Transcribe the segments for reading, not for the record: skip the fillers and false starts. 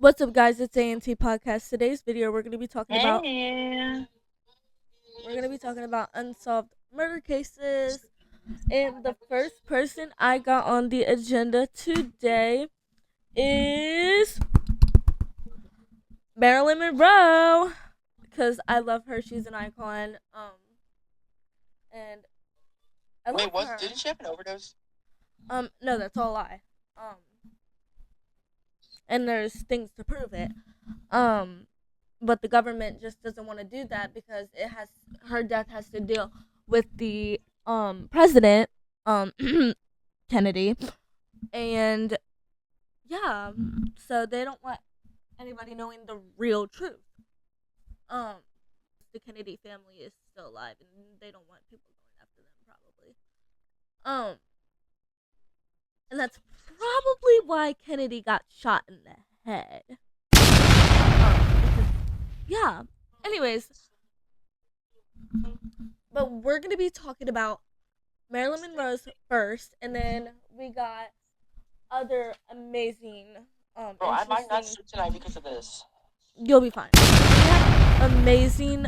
What's up, guys? It's A&T Podcast. Today's video, we're gonna be talking about Hey. unsolved murder cases. And the first person I got on the agenda today is Marilyn Monroe, because I love her. She's an icon. And I love Wait, her. didn't she have an overdose? No, that's all a lie. Um, and there's things to prove it. Um, but the government just doesn't want to do that because her death has to deal with the president Kennedy, and yeah, so they don't want anybody knowing the real truth. um the Kennedy family is still alive and they don't want people going after them, probably. And that's probably why Kennedy got shot in the head. Because, yeah. Anyways, but we're gonna be talking about Marilyn Monroe's first, and then we got other amazing, Bro, I might not interesting. sleep tonight because of this. You'll be fine. We have amazing,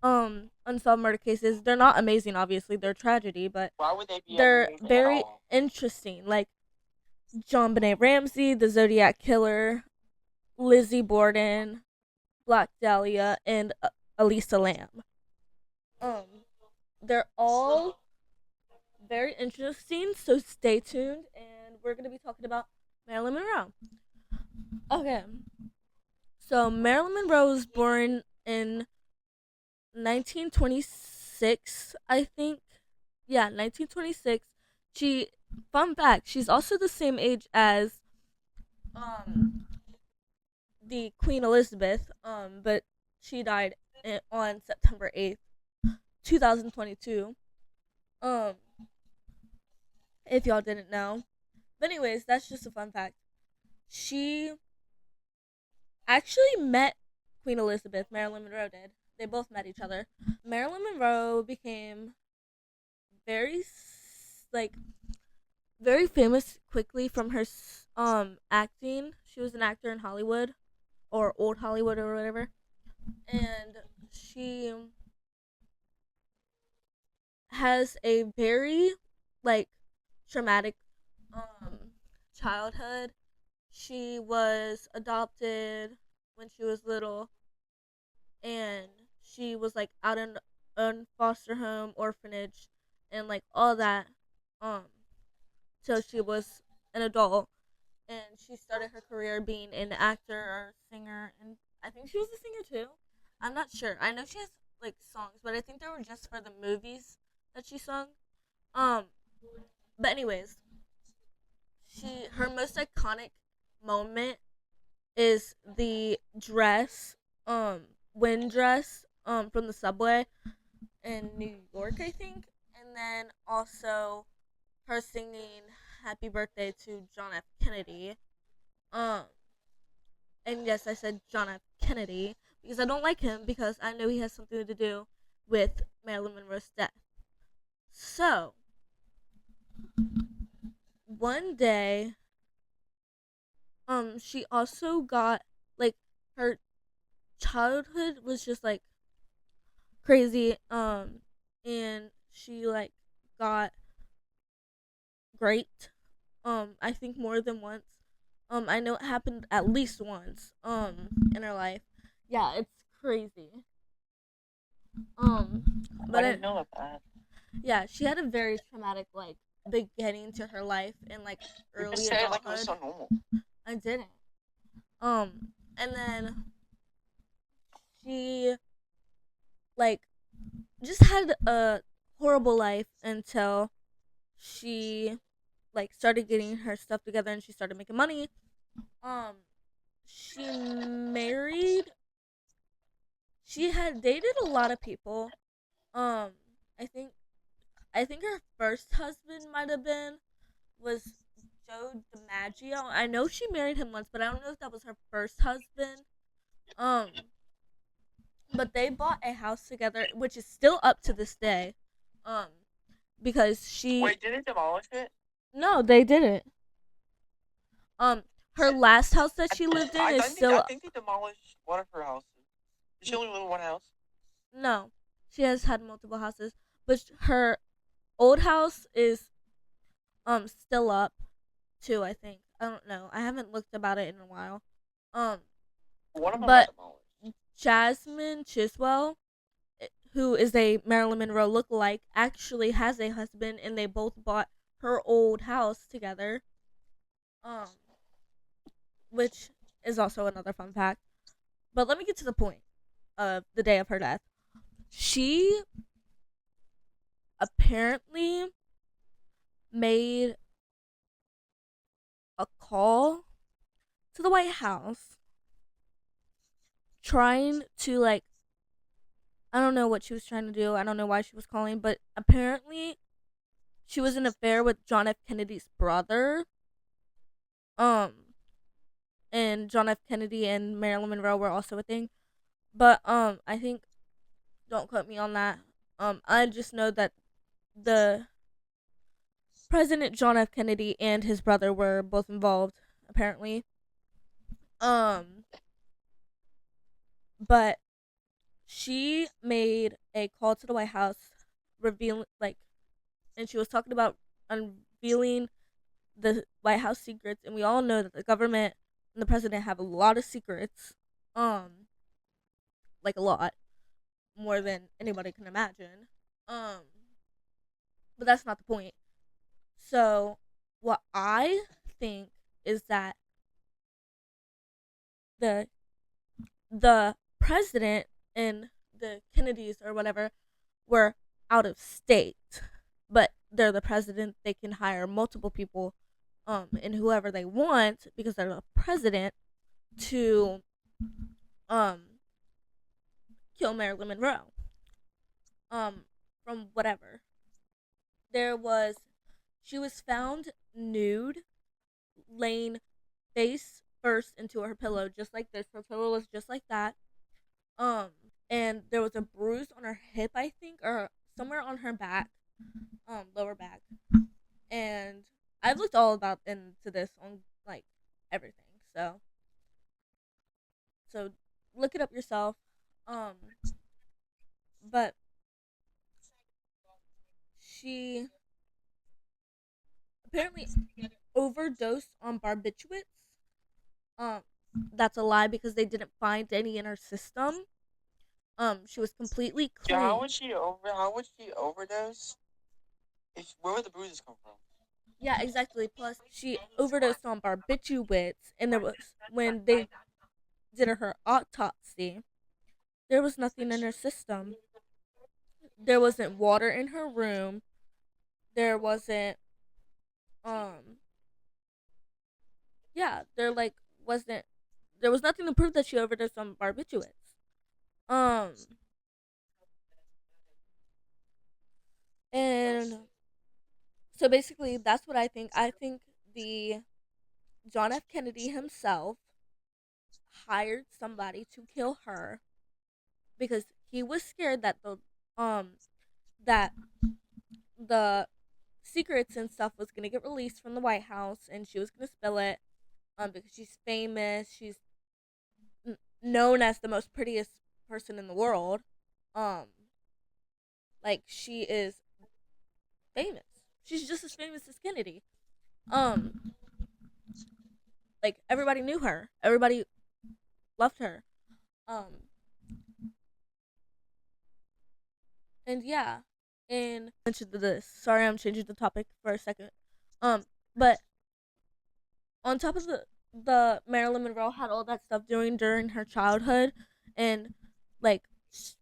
unsolved murder cases. They're not amazing, obviously. They're tragedy, but Why would they be they're amazing at very all? interesting. Like John Benet Ramsey, the Zodiac Killer, Lizzie Borden, Black Dahlia, and Elisa Lamb. Um, they're all very interesting, so stay tuned, and we're going to be talking about Marilyn Monroe. Okay, so Marilyn Monroe was born in 1926, I think. Yeah, 1926. She, fun fact, she's also the same age as um the Queen Elizabeth, but she died on September 8th, 2022. Um, if y'all didn't know. But anyways, that's just a fun fact. She actually met Queen Elizabeth. Marilyn Monroe did. They both met each other. Marilyn Monroe became very like very famous quickly from her acting. She was an actor in Hollywood, or old Hollywood, or whatever. And she has a very like traumatic childhood. She was adopted when she was little, and she was like out in a foster home, orphanage, and like all that. Um, till she was an adult, and she started her career being an actor or singer, and I think she was a singer too. I'm not sure. I know she has like songs, but I think they were just for the movies that she sung. Um, but anyways, her most iconic moment is the dress, wind dress, from the subway in New York, I think, and then also her singing "Happy Birthday" to John F. Kennedy. Um, and yes, I said John F. Kennedy because I don't like him because I know he has something to do with Marilyn Monroe's death. So one day, she also got like her childhood was just like crazy, and she like got great, I think more than once. I know it happened at least once, in her life. Yeah, it's crazy. Um, I but didn't know about that. yeah, she had a very traumatic like beginning to her life in like You just early said it like it was adulthood. so normal. I didn't. And then she like just had a horrible life until she like started getting her stuff together and she started making money. Um, she married. She had dated a lot of people. Um, I think I think her first husband might have been was Joe DiMaggio. I know she married him once, but I don't know if that was her first husband. Um, but they bought a house together, which is still up to this day. Um, because she Wait, did they demolish it? no, they didn't. Um, her last house that she lived in is I still. think they demolished one of her houses. Did she only live in one house? No, she has had multiple houses, but her old house is still up too. I think, I don't know. I haven't looked about it in a while. Um, One of them got but demolished. Jasmine Chiswell, who is a Marilyn Monroe lookalike, actually has a husband, and they both bought her old house together. Um, which is also another fun fact. But let me get to the point of the day of her death. She apparently made a call to the White House trying to, like, I don't know what she was trying to do. I don't know why she was calling, but apparently she was in an affair with John F. Kennedy's brother. Um and John F. Kennedy and Marilyn Monroe were also a thing. But I think, don't quote me on that. I just know that the President John F. Kennedy and his brother were both involved, apparently. Um but she made a call to the White House revealing, like, and she was talking about unveiling the White House secrets, and we all know that the government and the president have a lot of secrets. Like, a lot more than anybody can imagine. Um, but that's not the point. So, what I think is that the the president and the Kennedys or whatever were out of state, but they're the president. They can hire multiple people, and whoever they want, because they're the president, to um kill Marilyn Monroe. Um, from whatever. There was She was found nude, laying face first into her pillow, just like this. Her pillow was just like that. Um, and there was a bruise on her hip, I think, or somewhere on her back, lower back. And I've looked all about into this on, like, everything. So look it up yourself. Um, but she apparently overdosed on barbiturates. Um, that's a lie because they didn't find any in her system. She was completely Yeah, clean. how would she overdose? If where would the bruises come from? Yeah, exactly. Plus, she overdosed on barbiturates, and there was when they did her autopsy, there was nothing in her system. There wasn't water in her room. There wasn't um yeah, wasn't there was nothing to prove that she overdosed on barbiturates. Um and so basically that's what I think. I think the John F. Kennedy himself hired somebody to kill her because he was scared that um that the secrets and stuff was gonna get released from the White House and she was gonna spill it because she's famous. She's known as the most prettiest person in the world. Um, like, she is famous. She's just as famous as Kennedy. Um, like, everybody knew her. Everybody loved her. Um, and yeah, and mentioned this. Sorry, I'm changing the topic for a second. But on top of the Marilyn Monroe had all that stuff during her childhood, and, like,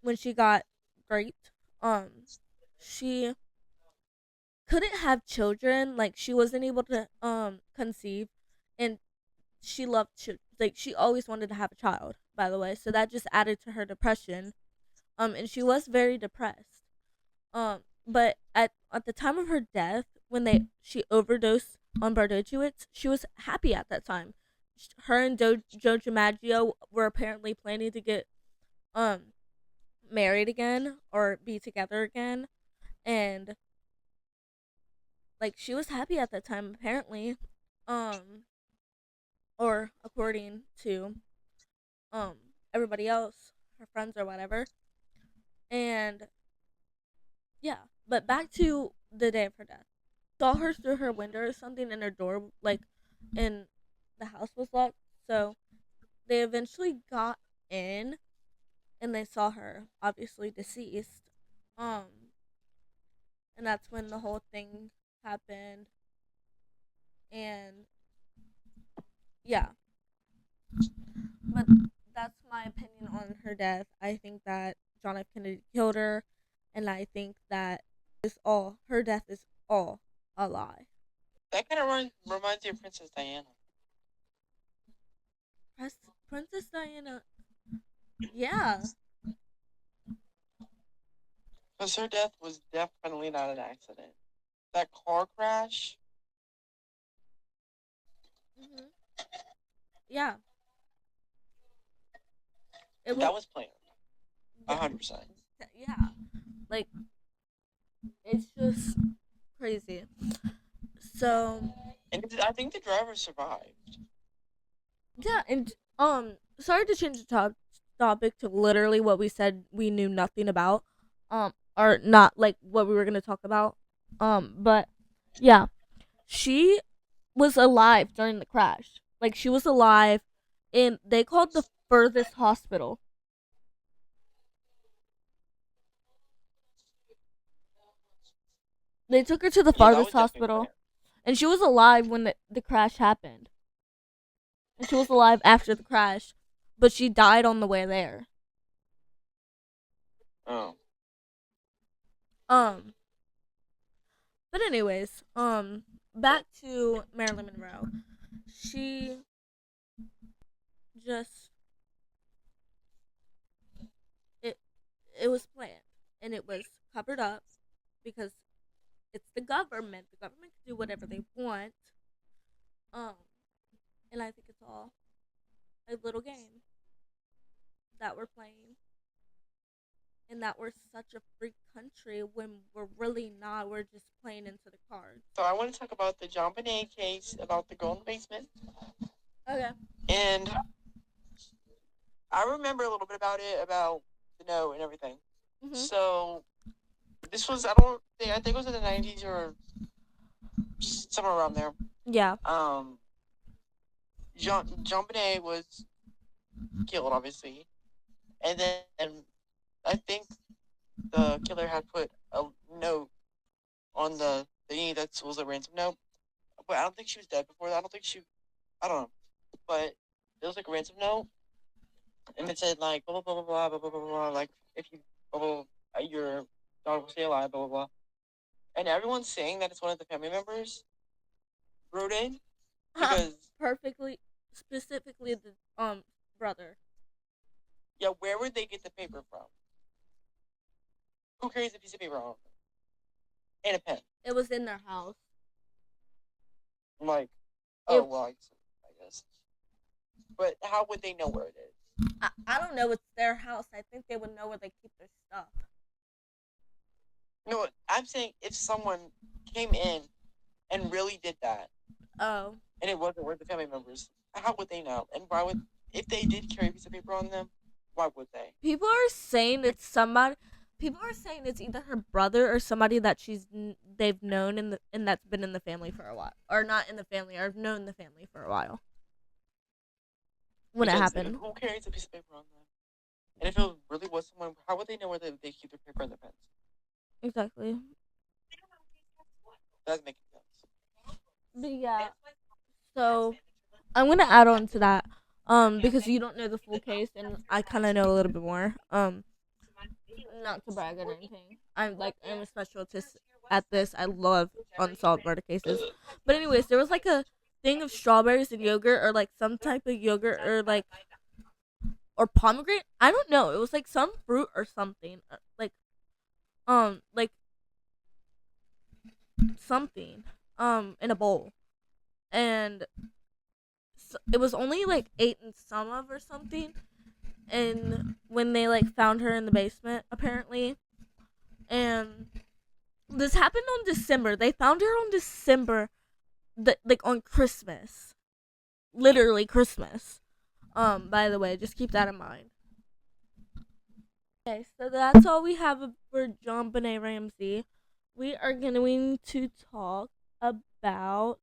when she got raped, she couldn't have children. Like, she wasn't able to conceive, and she loved like, she always wanted to have a child, by the way, so that just added to her depression. And she was very depressed. But at the time of her death, when they she overdosed on barbiturates, she was happy at that time. Her and Joe DiMaggio were apparently planning to get um married again or be together again, and, like, she was happy at that time apparently. Um or according to um everybody else, her friends or whatever. And yeah, but back to the day of her death. Saw her through her window or something, and her door like in the house was locked. So they eventually got in, and they saw her obviously deceased. Um, and that's when the whole thing happened. And yeah, but that's my opinion on her death. I think that John F. Kennedy killed her, and I think that is all her death is all a lie. That kind of reminds you of Princess Diana. Princess Diana, yeah. Because her death was definitely not an accident. That car crash, Hmm. Yeah, it was. that was planned. 100%. Yeah, like it's just crazy. So And I think the driver survived. yeah, and sorry to change the topic to literally what we said we knew nothing about, or not like what we were gonna talk about, but yeah, she was alive during the crash. Like she was alive, and they called the furthest hospital. They took her to the Yeah, that farthest was definitely hospital, planned. and she was alive when the crash happened. And she was alive after the crash, but she died on the way there. Oh. Um, but anyways, back to Marilyn Monroe. She just it it was planned and it was covered up because it's the government. The government can do whatever they want. Um, and I think it's all a little game that we're playing. And that we're such a free country when we're really not. We're just playing into the cards. So I want to talk about the John Bonet case about the girl in the basement. Okay. And I remember a little bit about it, about the note and everything. Mm-hmm. So this was, I think it was in the 90s or somewhere around there. Yeah. John Bonet was killed, obviously. And then I think the killer had put a note on the thingy that was a ransom note. But I don't think she was dead before that. I don't know. But it was like a ransom note. And it said like blah blah blah blah blah blah blah blah. Like if you blah, blah, blah, your daughter will stay alive, blah blah blah. And everyone's saying that it's one of the family members wrote in because Perfectly, specifically the brother. yeah, where would they get the paper from? Who carries a piece of paper on them? And a pen? It was in their house. I'm like, oh well, I guess. But how would they know where it is? I don't know. It's their house. I think they would know where they keep their stuff. No, I'm saying if someone came in and really did that, Oh. and it wasn't one of the family members, how would they know? And why would, if they did carry a piece of paper on them, why would they? People are saying it's somebody. People are saying it's either her brother or somebody that they've known and that's been in the family for a while, or not in the family, or known the family for a while. When because it happened, who carries a piece of paper on them? And if it really was someone, how would they know where they keep their paper and their pens? exactly. That doesn't make sense. But yeah, so I'm gonna add on to that, because you don't know the full case and I kind of know a little bit more. Not to brag or anything. I'm a specialist at this. I love unsolved murder cases. But anyways, there was like a thing of strawberries and yogurt, or like some type of yogurt, or like or pomegranate. I don't know. It was like some fruit or something. Like something in a bowl, and so it was only like eaten some of or something. And when they like found her in the basement, apparently, and this happened on December. They found her on December, like on Christmas. literally Christmas. By the way, just keep that in mind. Okay, so that's all we have for John Benet Ramsey. We are going to talk about,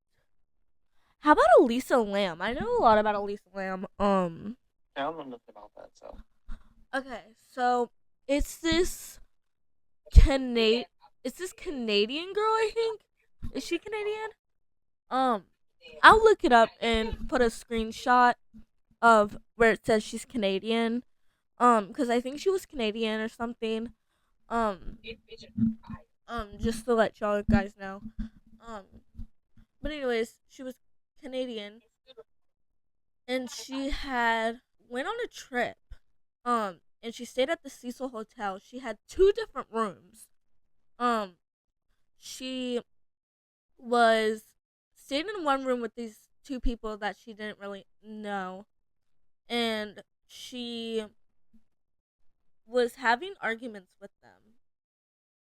how about Elisa Lamb? I know a lot about Elisa Lamb. I don't know nothing about that, so. Okay, so it's this Canadian. It's this Canadian girl. I think, is she Canadian? I'll look it up and put a screenshot of where it says she's Canadian. Because I think she was Canadian or something. Um, just to let y'all guys know. Um, but anyways, she was Canadian, and she had went on a trip. And she stayed at the Cecil Hotel. She had two different rooms. Um, she was staying in one room with these two people that she didn't really know, and she was having arguments with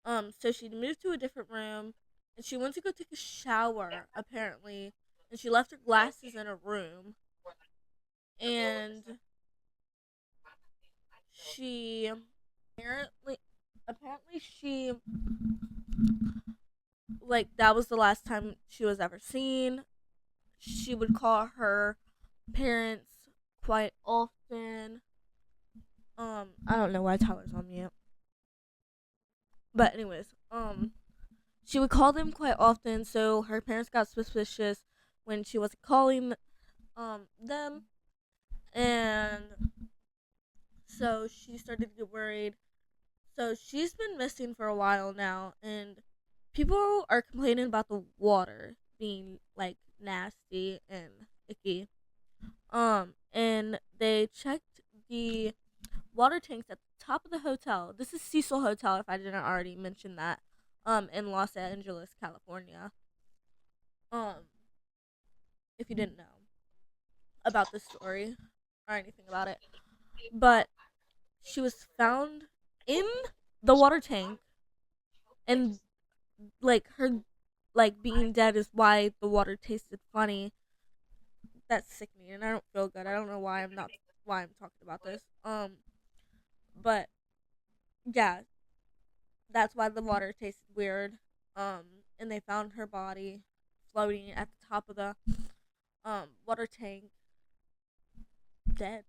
them. So she moved to a different room, and she went to go take a shower apparently, and she left her glasses in her room, and she apparently she, like, that was the last time she was ever seen. She would call her parents quite often. I don't know why Tyler's on mute. But anyways, she would call them quite often, so her parents got suspicious when she wasn't calling them, and so she started to get worried. So she's been missing for a while now, and people are complaining about the water being like nasty and icky. And they checked the water tanks at the top of the hotel. This is Cecil Hotel, if I didn't already mention that. In Los Angeles, California. Um, if you didn't know about this story or anything about it, but she was found in the water tank, and like her, like, being dead is why the water tasted funny. That's sickening, and I don't feel good. I don't know why I'm talking about this. But yeah, that's why the water tasted weird. And they found her body floating at the top of the water tank, dead.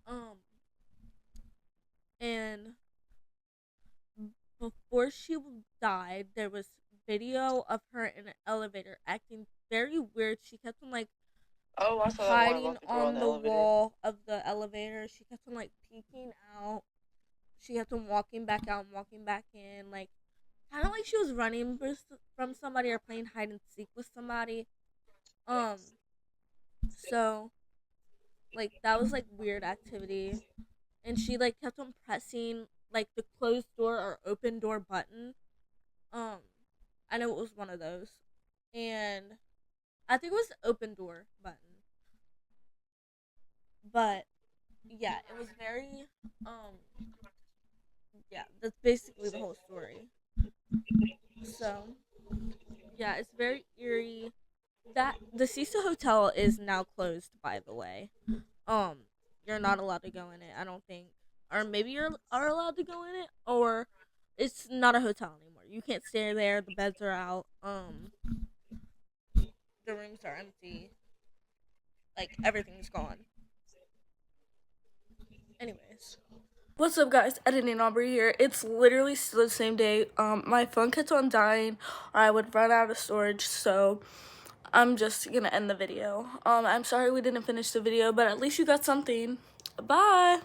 Um, and before she died, there was video of her in an elevator acting very weird. She kept on, like, Oh, I saw that one hiding about the girl in on the the elevator. wall of the elevator. She kept on, like, peeking out. She kept on walking back out and walking back in, like, kind of like she was running from somebody or playing hide and seek with somebody. Um, so, like, that was, like, weird activity, and she, like, kept on pressing, like, the closed door or open door button. Um, I know it was one of those, and I think it was the open door button. But yeah, it was very yeah, that's basically the whole story. So yeah, it's very eerie. That the Cecil Hotel is now closed, by the way. Um, you're not allowed to go in it, I don't think, or maybe are allowed to go in it, or it's not a hotel anymore. You can't stay there. The beds are out. The rooms are empty. Like, everything's gone. Anyways, what's up, guys? Editing Aubrey here. It's literally still the same day. My phone kept on dying, or I would run out of storage. So I'm just gonna end the video. I'm sorry we didn't finish the video, but at least you got something. Bye.